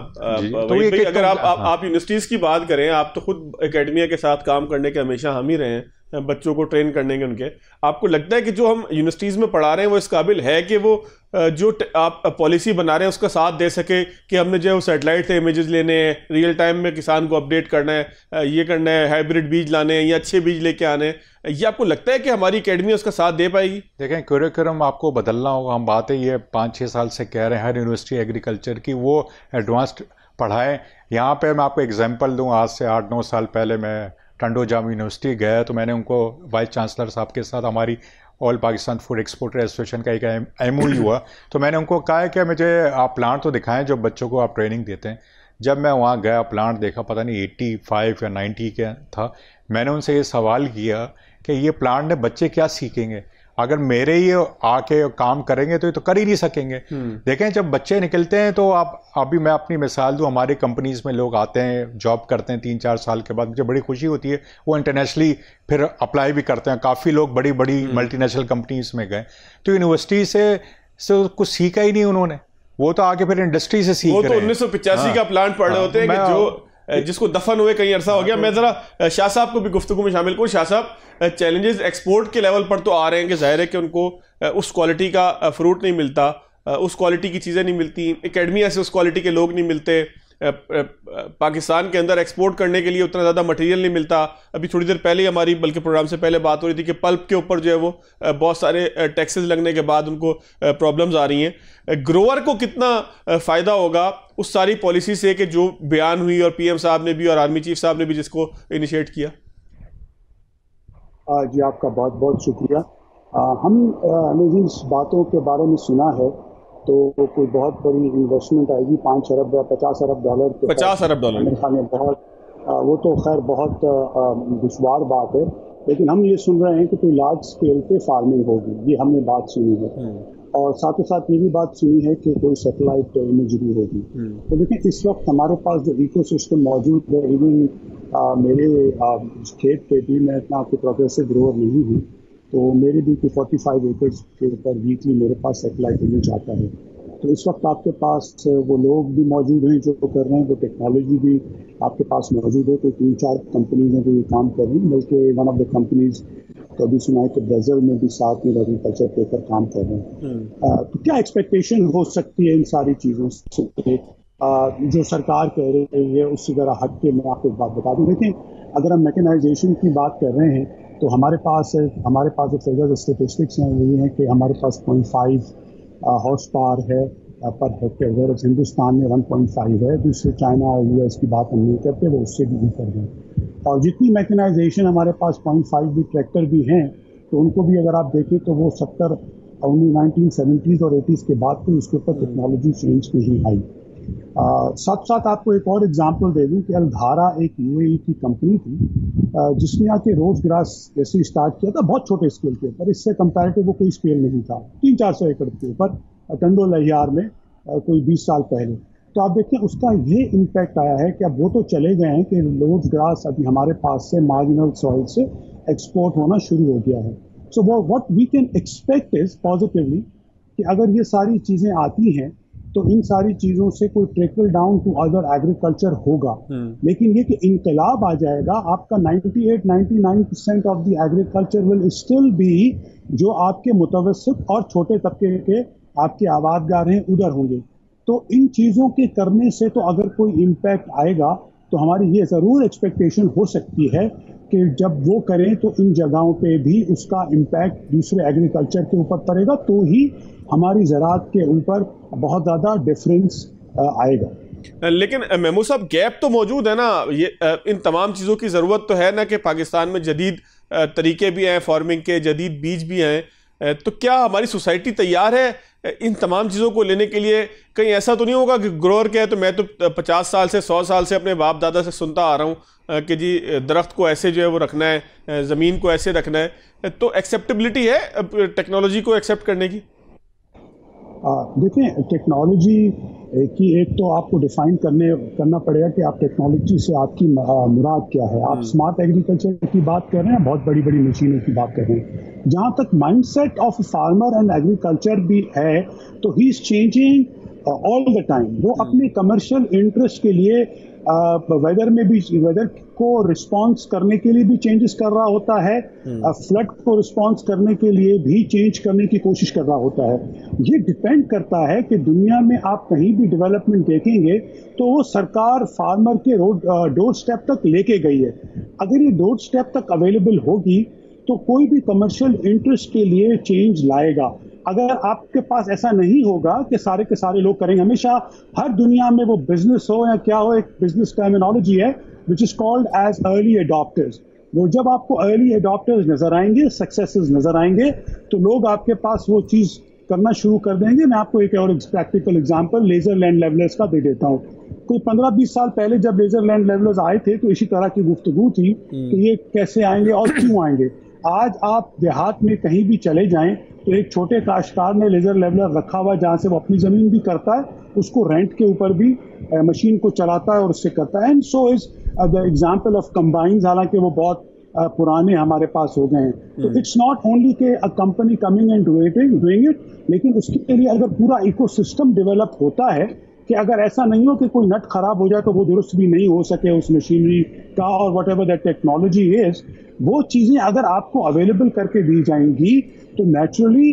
Speaker 1: तो ये अगर आप यूनिवर्सिटीज़ की बात करें, आप तो खुद एकेडमिया के साथ काम करने के हमेशा हम ही रहे हैं, बच्चों को ट्रेन करने के उनके, आपको लगता है कि जो हम यूनिवर्सिटीज़ में पढ़ा रहे हैं वो इस काबिल है कि वो जो आप पॉलिसी बना रहे हैं उसका साथ दे सके कि हमने जो है वो सैटेलाइट से इमेजेस लेने हैं, रियल टाइम में किसान को अपडेट करना है, ये करना है, हाइब्रिड बीज लाने हैं या अच्छे बीज लेके आने हैं, ये आपको लगता है कि हमारी एकेडमी उसका साथ दे पाएगी?
Speaker 4: देखें, करिकुलम आपको बदलना होगा। हम बातें ये 5-6 साल से कह रहे हैं हर यूनिवर्सिटी एग्रीकल्चर की वो एडवांस्ड पढ़ाएं। यहाँ पे मैं आपको एग्जांपल दूँ, आज से 8-9 साल पहले मैं टंडो जाम यूनिवर्सिटी गया तो मैंने उनको वाइस चांसलर साहब के साथ हमारी all Pakistan food exporter association का एक MOU हुआ, तो मैंने उनको कहा कि मुझे आप प्लांट तो दिखाएं जो बच्चों को आप ट्रेनिंग देते हैं। जब मैं वहाँ गया, प्लांट देखा, पता नहीं 85 या 90 का था। मैंने उनसे ये सवाल किया कि ये प्लांट में बच्चे क्या सीखेंगे, अगर मेरे ही आके काम करेंगे तो ये तो कर ही नहीं सकेंगे। देखें, जब बच्चे निकलते हैं तो आप, अभी मैं अपनी मिसाल दूं, हमारी कंपनीज में लोग आते हैं, जॉब करते हैं, 3-4 साल के बाद मुझे बड़ी खुशी होती है, वो इंटरनेशनली फिर अप्लाई भी करते हैं। काफ़ी लोग बड़ी बड़ी मल्टीनेशनल कंपनीज में गए, तो यूनिवर्सिटी से कुछ सीखा ही नहीं उन्होंने, वो तो आके फिर इंडस्ट्री से सीख रहे हैं।
Speaker 1: 1985 का प्लांट पढ़ रहे होते हैं कि जो जिसको दफन हुए कहीं अरसा हो गया। मैं जरा शाह साहब को भी गुफ्तगू में शामिल करूं। शाह साहब, चैलेंजेस एक्सपोर्ट के लेवल पर तो आ रहे हैं कि जाहिर है कि उनको उस क्वालिटी का फ्रूट नहीं मिलता, उस क्वालिटी की चीज़ें नहीं मिलती, एकेडमी से उस क्वालिटी के लोग नहीं मिलते, पाकिस्तान के अंदर एक्सपोर्ट करने के लिए उतना ज़्यादा मटेरियल नहीं मिलता। अभी थोड़ी देर पहले हमारी बल्कि प्रोग्राम से पहले बात हो रही थी कि पल्प के ऊपर जो है वो बहुत सारे टैक्सेस लगने के बाद उनको प्रॉब्लम्स आ रही हैं। ग्रोअर को कितना फ़ायदा होगा उस सारी पॉलिसी से कि जो बयान हुई और PM साहब ने भी और आर्मी चीफ साहब ने भी जिसको इनिशिएट किया?
Speaker 5: जी, आपका बहुत बहुत शुक्रिया। हमने जिन बातों के बारे में सुना है तो कोई बहुत बड़ी इन्वेस्टमेंट आएगी, 5 अरब या 50 अरब डॉलर।
Speaker 1: 50 अरब डॉलर
Speaker 5: मेरे ख्याल में बहुत, वो तो खैर बहुत दुश्वार बात है, लेकिन हम ये सुन रहे हैं कि कोई लार्ज स्केल पे फार्मिंग होगी, ये हमने बात सुनी है। और साथ ही साथ ये भी बात सुनी है कि कोई सैटेलाइट इमेजरी होगी। तो देखिए, इस वक्त हमारे पास जो इकोसिस्टम मौजूद है, इवन मेरे खेत पे भी, मैं इतना आपको प्रोग्रेसिव ग्रोअर नहीं हूँ, तो मेरे भी 45 एकर्स के ऊपर वीकली मेरे पास सैटेलाइट इमेज आता है। तो इस वक्त आपके पास वो लोग भी मौजूद हैं जो कर रहे हैं, वो टेक्नोलॉजी भी आपके पास मौजूद है। तो 3-4 कंपनीज हैं जो ये काम कर रही हैं, बल्कि वन ऑफ द कंपनीज तो अभी सुना है कि ब्राज़ील में भी साथ में एग्रीकल्चर के ऊपर काम कर रहे हैं। तो क्या एक्सपेक्टेशन हो सकती है इन सारी चीज़ों से? जो सरकार कह रही है उससे ज़रा हट के मैं आपको एक बात बता दूँ। देखिए, अगर हम मैकेनाइजेशन की बात कर रहे हैं तो हमारे पास जो फिगर स्टेटिस्टिक्स हैं वो ये हैं कि हमारे पास 0.5 हॉर्स पावर है पर हेक्टेयर, वेयर हिंदुस्तान में 1.5 है। दूसरे चाइना और US की बात हम नहीं करते, वो उससे भी ऊपर हैं। और जितनी मैकेनाइजेशन हमारे पास 0.5 भी ट्रैक्टर भी हैं, तो उनको भी अगर आप देखें तो वो 1970s और 80s के बाद तो उसके ऊपर टेक्नोलॉजी चेंज नहीं आई। साथ साथ आपको एक और एग्जांपल दे दूं कि अलधारा एक UAE की कंपनी थी जिसने आके रोज ग्रास जैसे स्टार्ट किया था, बहुत छोटे स्केल के ऊपर, इससे कंपैरेटिव वो कोई स्केल नहीं था, 300-400 एकड़ के ऊपर टंडो लहियार में कोई 20 साल पहले। तो आप देखें उसका ये इम्पैक्ट आया है कि अब वो तो चले गए हैं कि रोज ग्रास अभी हमारे पास से मार्जिनल सॉइल से एक्सपोर्ट होना शुरू हो गया है। So what we can expect is positively कि अगर ये सारी चीज़ें आती हैं तो इन सारी चीज़ों से कोई trickle down to other agriculture होगा। लेकिन ये कि इनकलाब आ जाएगा, आपका 98-99% of the agriculture will still be जो आपके मुतवस्सित और छोटे तबके के आपके आबादगार हैं उधर होंगे। तो इन चीज़ों के करने से तो अगर कोई इम्पैक्ट आएगा तो हमारी ये ज़रूर एक्सपेक्टेशन हो सकती है कि जब वो करें तो इन जगहों पे भी उसका इम्पैक्ट दूसरे एग्रीकल्चर के ऊपर पड़ेगा, तो ही हमारी ज़राअत के ऊपर बहुत ज़्यादा डिफरेंस आएगा।
Speaker 1: लेकिन महमूद साहब, गैप तो मौजूद है ना, ये इन तमाम चीज़ों की ज़रूरत तो है ना कि पाकिस्तान में जदीद तरीके भी हैं फार्मिंग के, जदीद बीज भी हैं, तो क्या हमारी सोसाइटी तैयार है इन तमाम चीज़ों को लेने के लिए? कहीं ऐसा तो नहीं होगा कि ग्रोअर क्या है, तो मैं तो 50 साल से 100 साल से अपने बाप दादा से सुनता आ रहा हूँ कि जी दरख्त को ऐसे जो है वो रखना है, ज़मीन को ऐसे रखना है, तो एक्सेप्टेबिलिटी है टेक्नोलॉजी को एक्सेप्ट करने की?
Speaker 5: देखिए, टेक्नोलॉजी की एक तो आपको डिफाइन करना पड़ेगा कि आप टेक्नोलॉजी से आपकी मुराद क्या है। आप स्मार्ट एग्रीकल्चर की बात कर रहे हैं, बहुत बड़ी बड़ी मशीनों की बात कर रहे हैं। जहाँ तक mindset of farmer and agriculture भी है तो he is changing all the time. वो अपने कमर्शियल इंटरेस्ट के लिए वेदर में भी वेदर को रिस्पॉन्स करने के लिए भी चेंजेस कर रहा होता है, फ्लड को रिस्पॉन्स करने के लिए भी चेंज करने की कोशिश कर रहा होता है। ये डिपेंड करता है कि दुनिया में आप कहीं भी डेवलपमेंट देखेंगे तो वो सरकार फार्मर के डोर स्टेप तक लेके गई है। अगर ये डोर स्टेप तक अवेलेबल होगी तो कोई भी कमर्शियल इंटरेस्ट के लिए चेंज लाएगा। अगर आपके पास ऐसा नहीं होगा कि सारे के सारे लोग करेंगे, हमेशा हर दुनिया में वो बिजनेस हो या क्या हो, एक बिजनेस टर्मिनोलॉजी है which is called as early adopters. वो जब आपको अर्ली अडॉप्टर्स नजर आएंगे, सक्सेसेस नजर आएंगे, तो लोग आपके पास वो चीज करना शुरू कर देंगे। मैं आपको एक और practical example laser land levellers का दे देता हूँ। कोई 15-20 साल पहले जब लेजर लैंड लेवलर्स आए थे तो इसी तरह की गुफ्तगू थी कि ये कैसे आएंगे और क्यों आएंगे। आज आप देहात में कहीं भी चले जाएं तो एक छोटे काश्तकार ने लेजर लेवलर रखा हुआ जहाँ से वो अपनी ज़मीन भी करता है, उसको रेंट के ऊपर भी मशीन को चलाता है और उससे करता है। And so is the example of combines, हालांकि वो बहुत पुराने हमारे पास हो गए हैं। तो इट्स नॉट ओनली के a company coming and doing it, लेकिन उसके लिए अगर पूरा इकोसिस्टम डेवलप होता है कि अगर ऐसा नहीं हो कि कोई नट खराब हो जाए तो वो दुरुस्त भी नहीं हो सके उस मशीनरी का, और what ever that technology is, वो चीज़ें अगर आपको अवेलेबल करके दी जाएंगी तो नेचुरली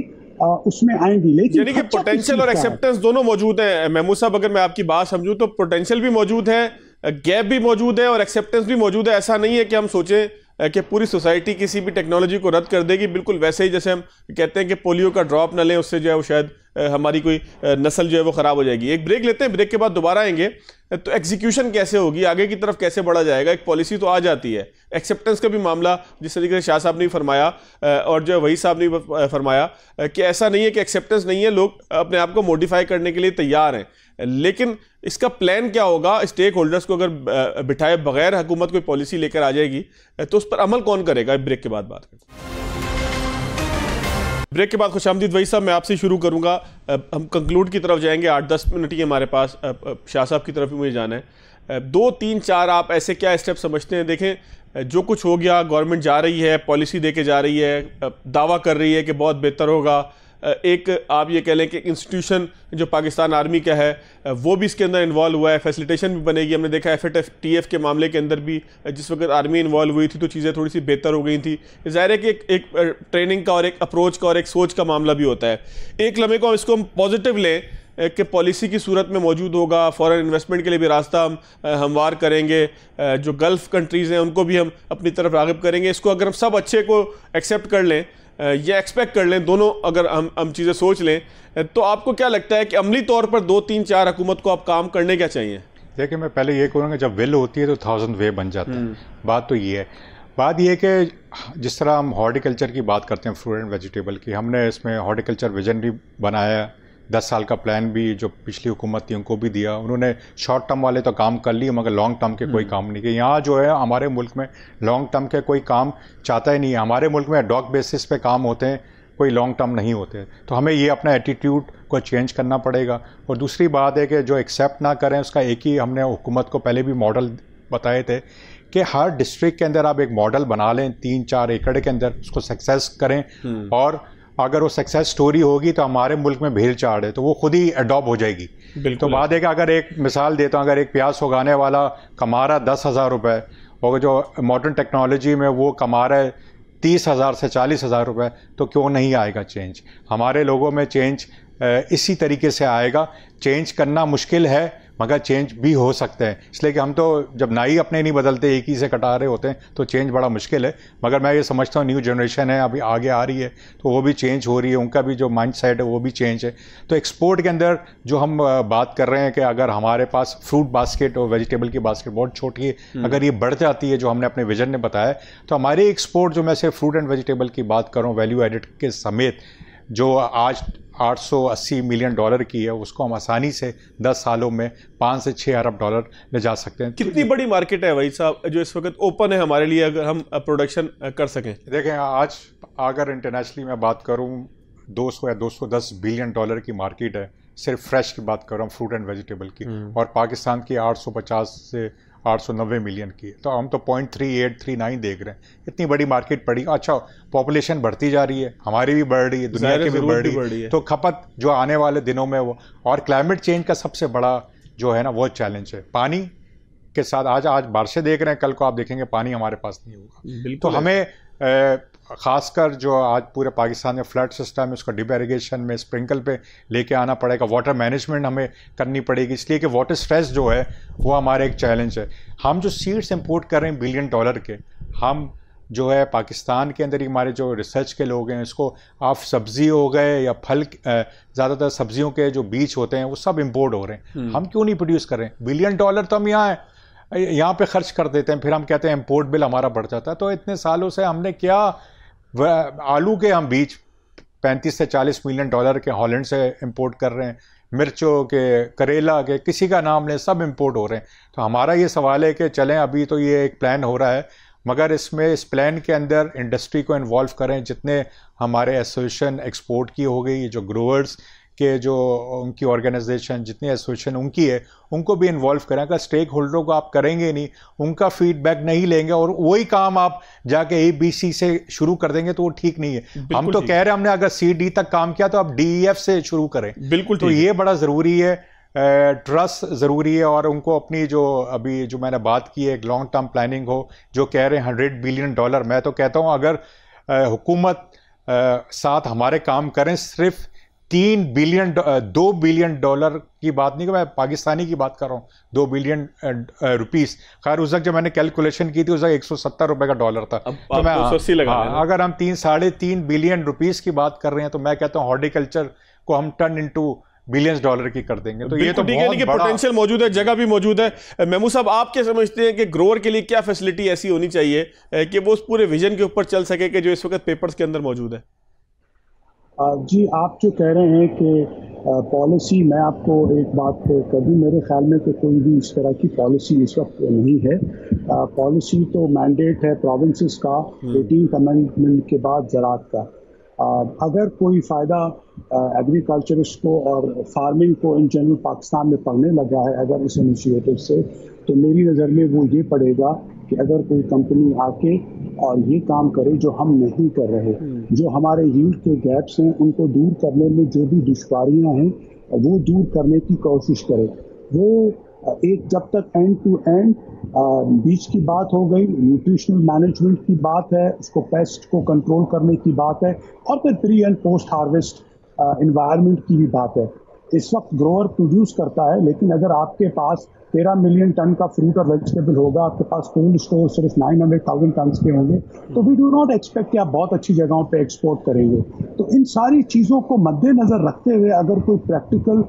Speaker 5: उसमें आएंगी। लेकिन
Speaker 1: यानी कि पोटेंशियल और एक्सेप्टेंस दोनों मौजूद है। महमूद साहब, अगर मैं आपकी बात समझूं तो पोटेंशियल भी मौजूद है, गैप भी मौजूद है और एक्सेप्टेंस भी मौजूद है। ऐसा नहीं है कि हम सोचें कि पूरी सोसाइटी किसी भी टेक्नोलॉजी को रद्द कर देगी। बिल्कुल वैसे ही जैसे हम कहते हैं कि पोलियो का ड्रॉप न लें, उससे जो है वो शायद हमारी कोई नस्ल जो है वो ख़राब हो जाएगी। एक ब्रेक लेते हैं, ब्रेक के बाद दोबारा आएंगे। तो एग्जीक्यूशन कैसे होगी, आगे की तरफ कैसे बढ़ा जाएगा? एक पॉलिसी तो आ जाती है, एक्सेप्टेंस का भी मामला जिस तरीके से शाह साहब ने फरमाया और जो वही साहब ने फरमाया कि ऐसा नहीं है कि एक्सेप्टेंस नहीं है, लोग अपने आप को मॉडिफाई करने के लिए तैयार हैं, लेकिन इसका प्लान क्या होगा? स्टेक होल्डर्स को अगर बिठाए बगैर हुकूमत कोई पॉलिसी लेकर आ जाएगी तो उस पर अमल कौन करेगा? ब्रेक के बाद बात करते हैं। ब्रेक के बाद खुशामदीद वही साहब, मैं आपसे शुरू करूंगा। हम कंक्लूड की तरफ जाएंगे, 8-10 मिनट ही हमारे पास। शाह साहब की तरफ भी मुझे जाना है। 2, 3, 4 आप ऐसे क्या स्टेप समझते हैं? देखें, जो कुछ हो गया, गवर्नमेंट जा रही है, पॉलिसी दे के जा रही है, दावा कर रही है कि बहुत बेहतर होगा। एक आप ये कह लें कि इंस्टीट्यूशन जो पाकिस्तान आर्मी का है वो भी इसके अंदर इन्वॉल्व हुआ है, फैसिलिटेशन भी बनेगी। हमने देखा FATF के मामले के अंदर भी जिस वक्त आर्मी इन्वॉल्व हुई थी तो चीज़ें थोड़ी सी बेहतर हो गई थी। ज़ाहिर है कि एक ट्रेनिंग का और एक अप्रोच का और एक सोच का मामला भी होता है। एक लम्हे को इसको हम पॉजिटिव लें कि पॉलिसी की सूरत में मौजूद होगा, फॉरेन इन्वेस्टमेंट के लिए भी रास्ता हम हमवार करेंगे, जो गल्फ़ कंट्रीज़ हैं उनको भी हम अपनी तरफ राग़िब करेंगे। इसको अगर हम सब अच्छे को एक्सेप्ट कर लें या एक्सपेक्ट कर लें, दोनों अगर हम चीज़ें सोच लें, तो आपको क्या लगता है कि अमली तौर पर 2, 3, 4 हुकूमत को आप काम करने क्या चाहिए?
Speaker 4: देखिए, मैं पहले ये कहूँगा, जब विल होती है तो 1000 वे बन जाता है। बात तो ये है। बात ये है कि जिस तरह हम हॉर्टिकल्चर की बात करते हैं, फ्रूट एंड वेजिटेबल की, हमने इसमें हॉर्टिकल्चर विजन भी बनाया, 10 साल का प्लान भी जो पिछली हुकूमत थी उनको भी दिया। उन्होंने शॉर्ट टर्म वाले तो काम कर लिए मगर लॉन्ग टर्म के कोई काम नहीं किए। यहाँ जो है हमारे मुल्क में लॉन्ग टर्म के कोई काम चाहता ही नहीं है। हमारे मुल्क में एडॉक बेसिस पे काम होते हैं, कोई लॉन्ग टर्म नहीं होते। तो हमें ये अपना एटीट्यूड को चेंज करना पड़ेगा। और दूसरी बात है कि जो एक्सेप्ट ना करें, उसका एक ही हमने हुकूमत को पहले भी मॉडल बताए थे कि हर डिस्ट्रिक्ट के अंदर आप एक मॉडल बना लें, 3-4 एकड़ के अंदर उसको सक्सेस करें, और अगर वो सक्सेस स्टोरी होगी तो हमारे मुल्क में भेड़ चाड़ है तो वो खुद ही अडॉप्ट हो जाएगी। तो बात है कि अगर एक मिसाल देता हूँ, अगर एक प्याज उगाने वाला कमा रहा 10,000 रुपये और जो मॉडर्न टेक्नोलॉजी में वो कमा रहा है 30,000 से 40,000 रुपये, तो क्यों नहीं आएगा चेंज? हमारे लोगों में चेंज इसी तरीके से आएगा। चेंज करना मुश्किल है मगर चेंज भी हो सकते हैं, इसलिए कि हम तो जब नाई अपने नहीं बदलते, एक ही से कटा रहे होते हैं, तो चेंज बड़ा मुश्किल है। मगर मैं ये समझता हूँ न्यू जनरेशन है, अभी आगे आ रही है, तो वो भी चेंज हो रही है, उनका भी जो माइंड सेट है वो भी चेंज है। तो एक्सपोर्ट के अंदर जो हम बात कर रहे हैं कि अगर हमारे पास फ्रूट बास्केट और वेजिटेबल की बास्केट बहुत छोटी है, अगर ये बढ़ जाती है जो हमने अपने विजन में बताया, तो हमारे एक्सपोर्ट जो मैं सिर्फ फ्रूट एंड वेजिटेबल की बात कर रहा हूँ, वैल्यू एडिड के समेत, जो आज $880 मिलियन की है, उसको हम आसानी से 10 सालों में 5 से 6 अरब डॉलर ले जा सकते हैं।
Speaker 1: कितनी बड़ी मार्केट है वही साहब जो इस वक्त ओपन है हमारे लिए, अगर हम प्रोडक्शन कर सकें?
Speaker 4: देखें, आज अगर इंटरनेशनली मैं बात करूं, 200 या $210 बिलियन की मार्केट है, सिर्फ फ्रेश की बात कर रहा हूँ, फ्रूट एंड वेजिटेबल की, और पाकिस्तान की 850 से 890 मिलियन की। तो हम तो 0.3839 देख रहे हैं, इतनी बड़ी मार्केट पड़ी। अच्छा, पॉपुलेशन बढ़ती जा रही है, हमारी भी बढ़ रही है, दुनिया की भी बढ़ रही है, तो खपत जो आने वाले दिनों में वो, और क्लाइमेट चेंज का सबसे बड़ा जो है ना वो चैलेंज है, पानी के साथ आज बारिशें देख रहे हैं, कल को आप देखेंगे पानी हमारे पास नहीं होगा। तो हमें ख़ासकर जो आज पूरे पाकिस्तान में फ्लड सिस्टम है उसका डिप इरिगेशन में स्प्रिंकल पे लेके आना पड़ेगा, वाटर मैनेजमेंट हमें करनी पड़ेगी, इसलिए कि वाटर स्ट्रेस जो है वो हमारा एक चैलेंज है। हम जो सीड्स इंपोर्ट कर रहे हैं $1 बिलियन के, हम जो है पाकिस्तान के अंदर ही हमारे जो रिसर्च के लोग हैं, इसको आप सब्ज़ी हो गए या फल, ज़्यादातर सब्जियों के जो बीज होते हैं वो सब इंपोर्ट हो रहे हैं। हम क्यों नहीं प्रोड्यूस कर रहे हैं? $1 बिलियन तो हम यहाँ पे खर्च कर देते हैं, फिर हम कहते हैं इंपोर्ट बिल हमारा बढ़ जाता है। तो इतने सालों से हमने क्या, आलू के हम बीज $35 से $40 मिलियन के हॉलैंड से इंपोर्ट कर रहे हैं, मिर्चों के, करेला के, किसी का नाम लें, सब इंपोर्ट हो रहे हैं। तो हमारा ये सवाल है कि चलें, अभी तो ये एक प्लान हो रहा है, मगर इस प्लान के अंदर इंडस्ट्री को इन्वॉल्व करें। जितने हमारे एसोसिएशन एक्सपोर्ट की हो गई, जो ग्रोअर्स के जो उनकी ऑर्गेनाइजेशन, जितनी एसोसिएशन उनकी है, उनको भी इन्वॉल्व करें। अगर स्टेक होल्डरों को आप करेंगे नहीं, उनका फीडबैक नहीं लेंगे और वही काम आप जाके ABC से शुरू कर देंगे तो वो ठीक नहीं है। हम तो कह रहे हैं हमने अगर CD तक काम किया तो आप DEF से शुरू करें।
Speaker 1: बिल्कुल,
Speaker 4: तो ये बड़ा ज़रूरी है, ट्रस्ट ज़रूरी है। और उनको अपनी जो अभी जो मैंने बात की है, एक लॉन्ग टर्म प्लानिंग हो, जो कह रहे हैं $100 बिलियन, मैं तो कहता हूँ अगर हुकूमत साथ हमारे काम करें, सिर्फ $2 बिलियन की बात नहीं, कि मैं पाकिस्तानी की बात कर रहा हूँ, $2 बिलियन रुपीस। खैर उस वक्त जब मैंने कैलकुलेशन की थी उस वक्त $170 का डॉलर था। तो मैं अगर हम 3-3.5 बिलियन रुपीस की बात कर रहे हैं तो मैं कहता हूँ हॉर्टिकल्चर को हम टर्न इनटू $बिलियंस की कर देंगे। तो ये तो बहुत बड़ा
Speaker 1: पोटेंशियल मौजूद है, जगह भी मौजूद है। महमूद साहब, आप क्या समझते हैं कि ग्रोअर के लिए क्या फैसिलिटी ऐसी होनी चाहिए कि वो उस पूरे विजन के ऊपर चल सके कि जो इस वक्त पेपर्स के अंदर मौजूद है?
Speaker 5: जी, आप जो कह रहे हैं कि पॉलिसी, मैं आपको एक बात कर दूं, मेरे ख्याल में तो कोई भी इस तरह की पॉलिसी इस वक्त नहीं है। पॉलिसी तो मैंडेट है प्रोविंसेस का 18th अमेंडमेंट के बाद ज़राअत का। अगर कोई फ़ायदा एग्रीकल्चरिस्ट को और फार्मिंग को इन जनरल पाकिस्तान में पड़ने लगा है अगर इस इनिशिएटिव से, तो मेरी नज़र में वो ये पड़ेगा कि अगर कोई कंपनी आके और ये काम करे जो हम नहीं कर रहे, जो हमारे यील्ड के गैप्स हैं उनको दूर करने में जो भी दुश्वारियां हैं वो दूर करने की कोशिश करे। वो एक जब तक एंड टू एंड बीज की बात हो गई, न्यूट्रिशनल मैनेजमेंट की बात है, उसको पेस्ट को कंट्रोल करने की बात है, और फिर pre and post harvest environment की भी बात है। इस वक्त ग्रोअर प्रोड्यूस करता है, लेकिन अगर आपके पास 13 मिलियन टन का फ्रूट और वेजिटेबल होगा, आपके पास कोल्ड स्टोर सिर्फ 900,000 टन के होंगे, तो वी डू नॉट एक्सपेक्ट कि आप बहुत अच्छी जगहों पे एक्सपोर्ट करेंगे। तो इन सारी चीज़ों को मद्देनज़र रखते हुए अगर कोई प्रैक्टिकल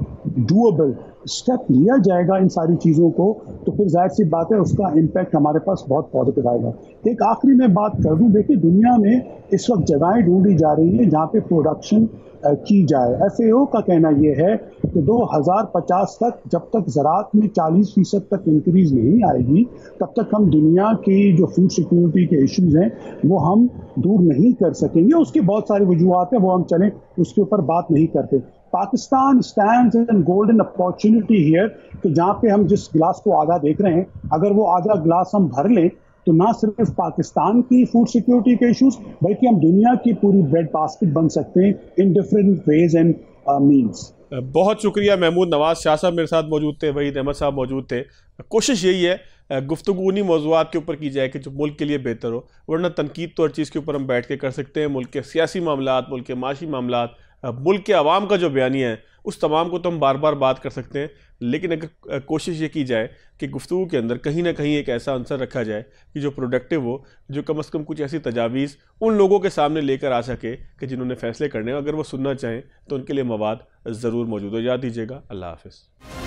Speaker 5: डूएबल स्टेप लिया जाएगा इन सारी चीज़ों को, तो फिर जाहिर सी बात है उसका इम्पैक्ट हमारे पास बहुत पॉजिटिव आएगा। एक आखिरी में बात कर दूं, देखिए दुनिया में इस वक्त जगहें ढूंढी जा रही हैं जहाँ पे प्रोडक्शन की जाए। FAO का कहना यह है कि 2050 तक जब तक ज़राअत में 40% तक इंक्रीज नहीं आएगी, तब तक हम दुनिया की जो फूड सिक्योरिटी के इश्यूज हैं वो हम दूर नहीं कर सकेंगे। उसकी बहुत सारी वजूहत हैं, वो हम चलें उसके ऊपर बात नहीं करते। Pakistan stands an golden opportunity here कि जहाँ पे हम जिस गिलास को आधा देख रहे हैं, अगर वो आधा गिलास हम भर लें तो ना सिर्फ पाकिस्तान की फूड सिक्योरिटी के इश्यूज, बल्कि हम दुनिया की पूरी ब्रेड बास्केट बन सकते हैं in different ways and means.
Speaker 1: बहुत शुक्रिया। महमूद नवाज शाह साहब मेरे साथ मौजूद थे, वहीद अहमद साहब मौजूद थे। कोशिश यही है गुफ्तगू उन्हीं मौज़ूआत के ऊपर की जाए कि जो मुल्क के लिए बेहतर हो, वरना तनकीद तो हर चीज़ के ऊपर हम बैठ के कर सकते हैं। मुल्क के सियासी मामलात, मुल्क के माशी मामलात, मुल्क के अवाम का जो बयानिया है उस तमाम को तो हम बार बार बात कर सकते हैं, लेकिन अगर कोशिश ये की जाए कि गुफ्तगू के अंदर कहीं ना कहीं एक ऐसा आंसर रखा जाए कि जो प्रोडक्टिव हो, जो कम से कम कुछ ऐसी तजावीज़ उन लोगों के सामने लेकर आ सके कि जिन्होंने फ़ैसले करने, अगर वो सुनना चाहें तो उनके लिए मवाद ज़रूर मौजूद हो। याद दीजिएगा। अल्लाह हाफ़िज़।